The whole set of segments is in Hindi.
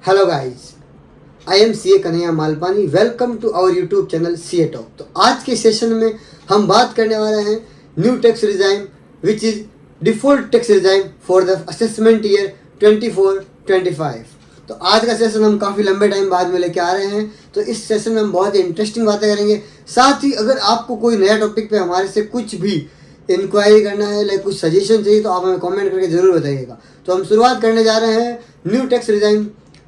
Hello guys, I am C A Kanhaiya Malpani. Welcome to our YouTube channel C A talk. तो आज के सेशन में हम बात करने वाले हैं new tax regime which is default tax regime for the assessment year 24-25। तो आज का सेशन हम काफ़ी लंबे टाइम बाद में लेके आ रहे हैं। तो इस सेशन में हम बहुत ही इंटरेस्टिंग बातें करेंगे। साथ ही अगर आपको कोई नया टॉपिक पे हमारे से कुछ भी इंक्वायरी करना है, लाइक कुछ सजेशन चाहिए, तो आप हमें कमेंट करके ज़रूर बताइएगा। तो हम शुरुआत करने जा रहे हैं न्यू टैक्स रिजाइम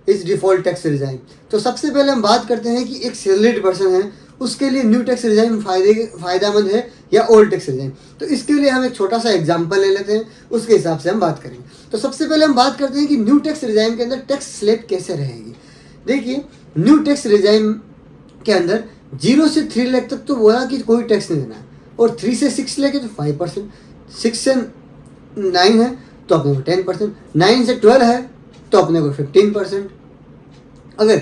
इस डिफ़ॉल्ट टैक्स रिजाइम। तो सबसे पहले हम बात करते हैं कि एक सैलरीड पर्सन है उसके लिए न्यू टैक्स रिजाइम फ़ायदेमंद है या ओल्ड टैक्स रिजाइम। तो इसके लिए हम एक छोटा सा एग्जांपल ले लेते हैं, उसके हिसाब से हम बात करेंगे। तो सबसे पहले हम बात करते हैं कि न्यू टैक्स रिजाइम के अंदर टैक्स स्लैब कैसे रहेगी। देखिए, न्यू टैक्स रिजाइम के अंदर 0 से 3 लाख तक तो बोला कि कोई टैक्स नहीं देना है, और 3 से 6 लाख है तो 5%, 6 से 9 है तो अपने को 10%, 9 से 12 है तो अपने को 15%, अगर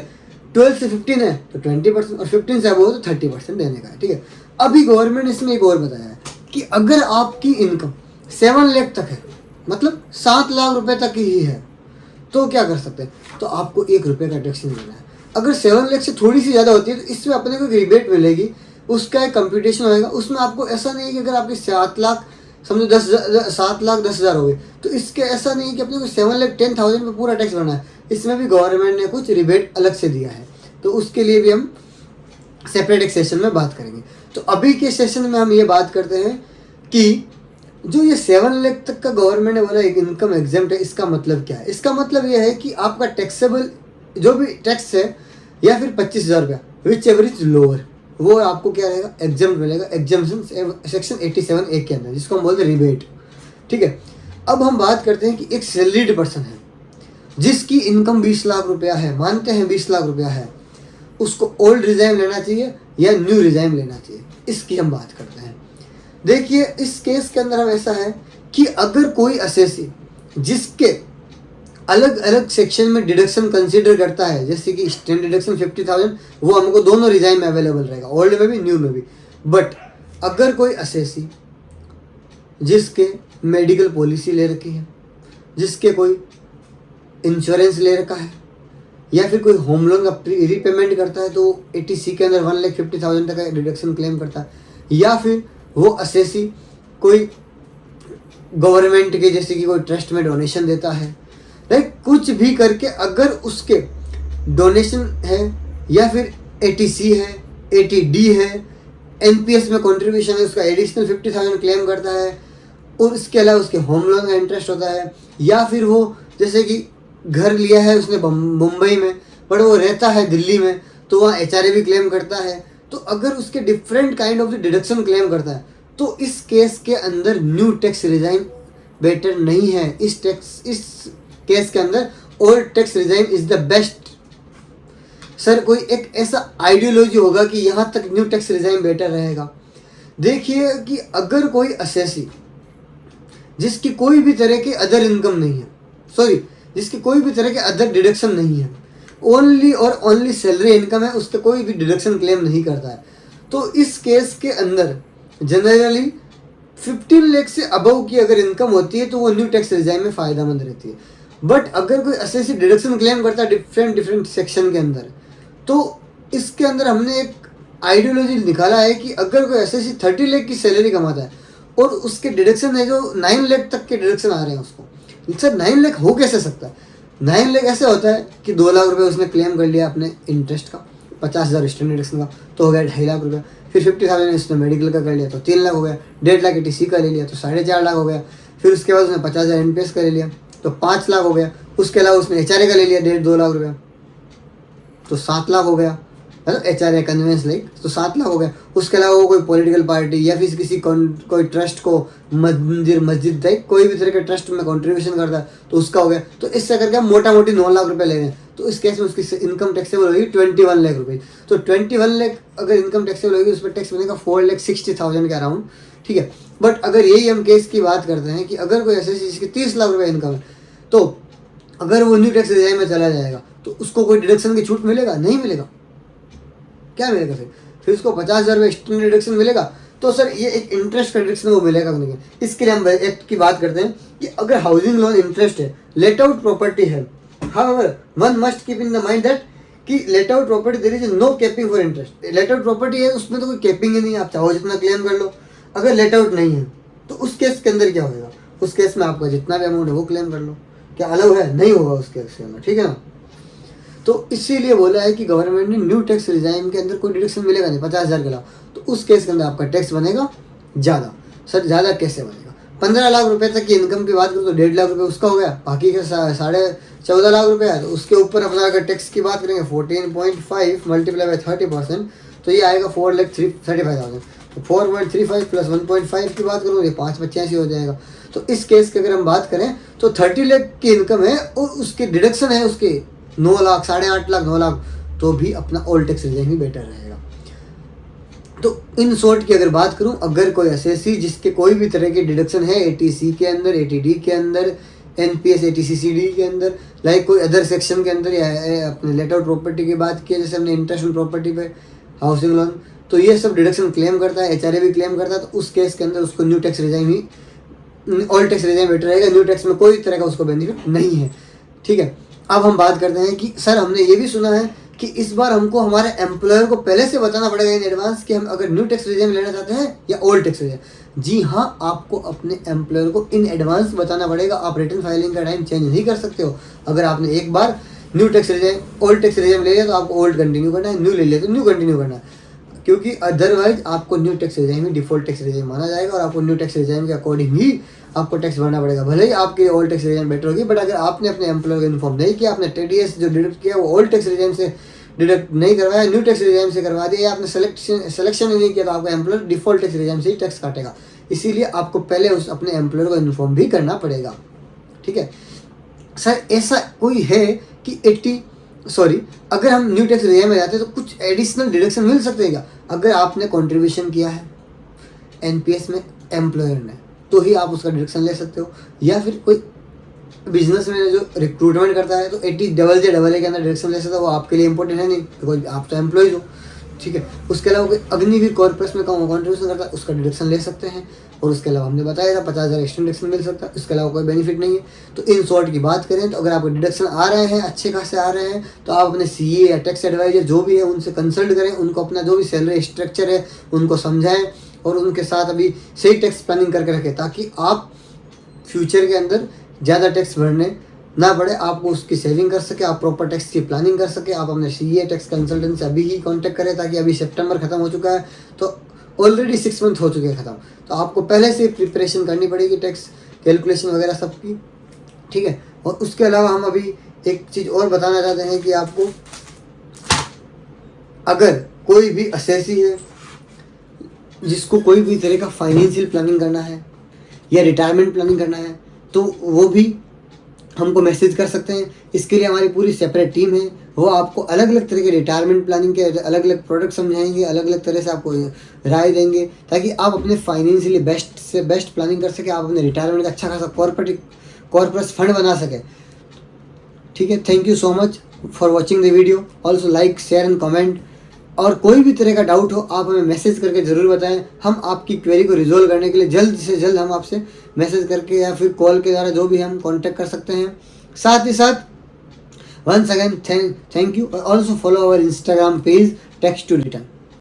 12 से 15 है तो 20%, और 15 से अबव तो 30% देने का है। ठीक है। अभी गवर्नमेंट ने इसमें एक और बताया है कि अगर आपकी इनकम 7 लाख तक है, मतलब 7 लाख रुपए तक ही है, तो क्या कर सकते हैं, तो आपको 1 रुपये का टैक्स नहीं देना है। अगर 7 लाख से थोड़ी सी ज़्यादा होती है तो इसमें अपने को एक रिबेट मिलेगी, उसका एक कंप्यूटेशन होएगा। उसमें आपको ऐसा नहीं है कि अगर आपके 7 लाख समझो 7 लाख 10 हज़ार हो गए, तो इसके ऐसा नहीं है कि अपने को 7,10,000 पे पूरा टैक्स भरना है। इसमें भी गवर्नमेंट ने कुछ रिबेट अलग से दिया है, तो उसके लिए भी हम सेपरेट एक सेशन में बात करेंगे। तो अभी के सेशन में हम ये बात करते हैं कि जो ये 7 लाख तक का गवर्नमेंट ने बोला एक इनकम एग्जेम्प्ट है, इसका मतलब क्या है। इसका मतलब ये है कि आपका टैक्सेबल जो भी टैक्स है या फिर 25,000 रुपया विच एवरेज लोअर, वो आपको क्या रहेगा, एग्जाम मिलेगा। एग्जाम्शन सेक्शन 87A के अंदर, जिसको हम बोलते हैं रिबेट। ठीक है। अब हम बात करते हैं कि एक सैलरीड पर्सन है जिसकी इनकम 20 लाख रुपया है, मानते हैं 20 लाख रुपया है, उसको ओल्ड रिजाइम लेना चाहिए या न्यू रिजाइम लेना चाहिए, इसकी हम बात करते हैं। देखिए, इस केस के अंदर हम ऐसा है कि अगर कोई असेसी जिसके अलग अलग सेक्शन में डिडक्शन कंसीडर करता है, जैसे कि स्टैंड डिडक्शन 50,000, वो हमको दोनों रिजाइम में अवेलेबल रहेगा, ओल्ड में भी न्यू में भी। बट अगर कोई असेसी जिसके मेडिकल पॉलिसी ले रखी है, जिसके कोई इंश्योरेंस ले रखा है, या फिर कोई होम लोन का रीपेमेंट करता है तो 80C के अंदर 1,50,000 तक का डिडक्शन क्लेम करता है, या फिर वो असेसी कोई गवर्नमेंट के जैसे कि कोई ट्रस्ट में डोनेशन देता है, लाइक कुछ भी करके अगर उसके डोनेशन है या फिर 80C है, 80D है, NPS में कंट्रीब्यूशन है, उसका एडिशनल 50,000 क्लेम करता है, और इसके अलावा उसके होम लोन का इंटरेस्ट होता है, या फिर वो जैसे कि घर लिया है उसने मुंबई में पर वो रहता है दिल्ली में, तो वहाँ HRA भी क्लेम करता है। तो अगर उसके different kind of deduction claim करता है तो इस केस के अंदर न्यू टैक्स रिजाइम बेटर नहीं है। इस केस के अंदर old tax regime is the best. Sir, कोई एक ऐसा आइडियोलॉजी होगा कि यहाँ तक न्यू टैक्स रिजाइम बेटर रहेगा। देखिए कि अगर कोई असेसी जिसकी कोई भी तरह की अदर इनकम नहीं है, जिसकी कोई भी तरह के अदर डिडक्शन नहीं है, ओनली और ओनली सैलरी इनकम है, उसका कोई भी डिडक्शन क्लेम नहीं करता है, तो इस केस के अंदर जनरली 15 लाख से अबव की अगर इनकम होती है तो वो न्यू टैक्स रिजाइम में फ़ायदेमंद रहती है। बट अगर कोई असेसी डिडक्शन क्लेम करता है डिफरेंट सेक्शन के अंदर, तो इसके अंदर हमने एक आइडियोलॉजी निकाला है कि अगर कोई असेसी 30 लाख की सैलरी कमाता है और उसके डिडक्शन है जो 9 लाख तक के डिडक्शन आ रहे हैं, उसको सर 9 लाख हो कैसे सकता है। 9 लाख ऐसे होता है कि 2 लाख रुपए उसने क्लेम कर लिया अपने इंटरेस्ट का, 50,000 स्टैंड डिडक्शन का, तो हो गया 2.5 लाख रुपया। फिर 50,000 उसने मेडिकल का कर लिया तो 3 लाख हो गया, 1.5 लाख ETC का ले लिया तो 4.5 लाख हो गया। फिर उसके बाद उसने 50,000 NPS का ले लिया तो 5 लाख हो गया। उसके अलावा उसने HRA का ले लिया 1.5-2 लाख रुपया तो 7 लाख हो गया, मतलब HRA कन्वेंस लाइक, तो 7 लाख हो गया। उसके अलावा वो कोई पॉलिटिकल पार्टी या फिर किसी कोई ट्रस्ट को मस्जिद टाइप कोई भी तरह के ट्रस्ट में कंट्रीब्यूशन करता है तो उसका हो गया। तो इससे करके हम मोटा मोटी 9 लाख रुपए ले रहे हैं, तो इस केस में उसकी इनकम टैक्सेबल होगी 21 लाख रुपए। तो 21 लाख अगर इनकम टैक्सेबल होगी, उस पर टैक्स बनेगा 4,60,000 के अराउंड। ठीक है। बट अगर यही हम केस की बात करते हैं कि अगर कोई ऐसे जिसकी 30 लाख रुपये इनकम है, तो अगर वो न्यू टैक्स रिजाइम में चला जाएगा तो उसको कोई डिडक्शन की छूट मिलेगा? नहीं मिलेगा। क्या मिलेगा? फिर उसको 50,000 रुपये स्टैंड डिडक्शन मिलेगा। तो सर ये एक इंटरेस्ट का डिडक्शन वो मिलेगा कि नहीं, इसके लिए हम एक्ट की बात करते हैं कि अगर हाउसिंग लोन इंटरेस्ट है, लेट आउट प्रॉपर्टी है, however one must keep in the mind that कि let out property there is no capping for interest. Let out property है, उसमें तो कोई कैपिंग ही नहीं है, आप चाहो जितना क्लेम कर लो। अगर लेट आउट नहीं है तो उस केस के अंदर क्या होगा, उस केस में आपका जितना भी अमाउंट है वो क्लेम कर लो। क्या अलाउ है? नहीं होगा उस केस के अंदर, ठीक है ना। तो इसीलिए बोला है कि गवर्नमेंट ने न्यू टैक्स रिजाइम के अंदर कोई डिडक्शन मिलेगा नहीं 50,000 के अलावा, तो उस केस के अंदर आपका टैक्स बनेगा ज़्यादा। सर ज़्यादा कैसे बनेगा? 15 लाख रुपए तक की इनकम की बात करूँ तो 1.5 लाख रुपए उसका हो गया, बाकी का 14.5 लाख रुपए है। तो उसके ऊपर अपना अगर टैक्स की बात करेंगे 14.5 मल्टीप्लाई बाई 30%, तो ये आएगा 4,35,000। तो 4.35 प्लस 1.5 की बात करूँ ये 585 हो जाएगा। तो इस केस की अगर हम बात करें तो 30 लाख की इनकम है और उसके डिडक्शन है उसके 9 लाख, 8.5 लाख, 9 लाख, तो भी अपना ओल्ड टैक्स रिजाइम ही बेटर रहेगा। तो इन शॉर्ट की अगर बात करूं, अगर कोई एसएससी जिसके कोई भी तरह की डिडक्शन है एटीसी के अंदर, एटीडी के अंदर, एनपीएस एटीसीसीडी के अंदर, लाइक कोई अदर सेक्शन के अंदर, या अपने लेट आउट प्रॉपर्टी की बात की जैसे हमने इंटरेस्ट ऑन प्रॉपर्टी पे, हाउसिंग लोन, तो ये सब डिडक्शन क्लेम करता है, एचआरए भी क्लेम करता है। तो उस केस के अंदर उसको न्यू टैक्स रिजाइम ही, ओल्ड टैक्स रिजाइम बेटर रहेगा। न्यू टैक्स में कोई तरह का उसको बेनिफिट नहीं है, ठीक है। अब हम बात करते हैं कि सर हमने ये भी सुना है कि इस बार हमको हमारे एम्प्लॉयर को पहले से बताना पड़ेगा इन एडवांस कि हम अगर न्यू टैक्स रिजाइम लेना चाहते हैं या ओल्ड टैक्स रिजाइम। जी हाँ, आपको अपने एम्प्लॉयर को इन एडवांस बताना पड़ेगा। आप रिटर्न फाइलिंग का टाइम चेंज नहीं कर सकते हो। अगर आपने एक बार new tax regime, old tax regime ले लिया तो आपको ओल्ड कंटिन्यू करना है, न्यू ले लिया तो न्यू कंटिन्यू करना है, क्योंकि अदरवाइज आपको न्यू टैक्स रिजाइम ही डिफॉल्ट टैक्स रिजाइम माना जाएगा और आपको न्यू टैक्स रिजाइम के अकॉर्डिंग ही आपको टैक्स भरना पड़ेगा। भले ही आपकी ओल्ड टैक्स रिजाइम बेटर होगी, बट अगर आपने अपने एम्प्लॉयर को इन्फॉर्म नहीं किया, आपने टीडीएस जो डिडक्ट किया वो ओल्ड टैक्स रिजाइम से डिडक्ट नहीं करवाया, न्यू टैक्स रिजाइम से करवा दिया, या आपने सिलेक्शन ही नहीं किया, तो आपका एम्प्लॉयर डिफॉल्ट टैक्स रिजाइम से ही टैक्स काटेगा। इसीलिए आपको पहले उस अपने एम्प्लॉयर को इन्फॉर्म भी करना पड़ेगा, ठीक है। सर ऐसा कोई है कि अगर हम न्यू टैक्स रिजाइम में जाते हैं तो कुछ एडिशनल डिडक्शन मिल सकते हैं क्या? अगर आपने कंट्रीब्यूशन किया है एनपीएस में एम्प्लॉयर ने, तो ही आप उसका डिडक्शन ले सकते हो। या फिर कोई बिजनेस में जो रिक्रूटमेंट करता है तो 80JJAA के अंदर डिडक्शन ले सकता है, वो आपके लिए इंपॉर्टेंट है नहीं, बिकॉज आप तो एम्प्लॉयज हो, ठीक है। उसके अलावा कोई अग्निवीर कॉर्पोरेट में कॉन्ट्रीब्यूशन करता है उसका डिडक्शन ले सकते हैं। और उसके अलावा हमने बताया था 50,000 एक्स्ट्रा डिडक्शन मिल सकता है, इसके अलावा कोई बेनिफिट नहीं है। तो इन शॉर्ट की बात करें तो अगर आपको डिडक्शन आ रहे हैं, अच्छे खासे आ रहे हैं, तो आप अपने सीए या टैक्स एडवाइजर जो भी है उनसे कंसल्ट करें, उनको अपना जो भी सैलरी स्ट्रक्चर है उनको समझाएं और उनके साथ अभी सही टैक्स प्लानिंग करके रखें, ताकि आप फ्यूचर के अंदर ज़्यादा टैक्स भरने ना पड़े, आपको उसकी सेविंग कर सके, आप प्रॉपर टैक्स की प्लानिंग कर सके। आप अपने सीए टैक्स कंसल्टेंट से अभी ही कांटेक्ट करें, ताकि अभी सितंबर खत्म हो चुका है तो ऑलरेडी 6 मंथ हो चुके हैं ख़त्म, तो आपको पहले से प्रिपरेशन करनी पड़ेगी टैक्स कैलकुलेशन वगैरह सबकी, ठीक है। और उसके अलावा हम अभी एक चीज़ और बताना चाहते हैं कि आपको अगर कोई भी असेसी है जिसको कोई भी तरह का फाइनेंशियल प्लानिंग करना है या रिटायरमेंट प्लानिंग करना है, तो वो भी हमको मैसेज कर सकते हैं। इसके लिए हमारी पूरी सेपरेट टीम है, वो आपको अलग अलग तरह के रिटायरमेंट प्लानिंग के अलग अलग प्रोडक्ट समझाएंगे, अलग अलग तरह से आपको राय देंगे, ताकि आप अपने फाइनेंशियली बेस्ट से बेस्ट प्लानिंग कर सके, आप अपने रिटायरमेंट का अच्छा खासा कॉर्पोरेट फंड बना सके, ठीक है। Thank you so much for watching the video. Also like, share and comment. और कोई भी तरह का डाउट हो आप हमें मैसेज करके ज़रूर बताएं, हम आपकी क्वेरी को रिजोल्व करने के लिए जल्द से जल्द हम आपसे मैसेज करके या फिर कॉल के द्वारा जो भी हम कांटेक्ट कर सकते हैं। साथ ही साथ once again thank you. Also follow our Instagram page tax to return.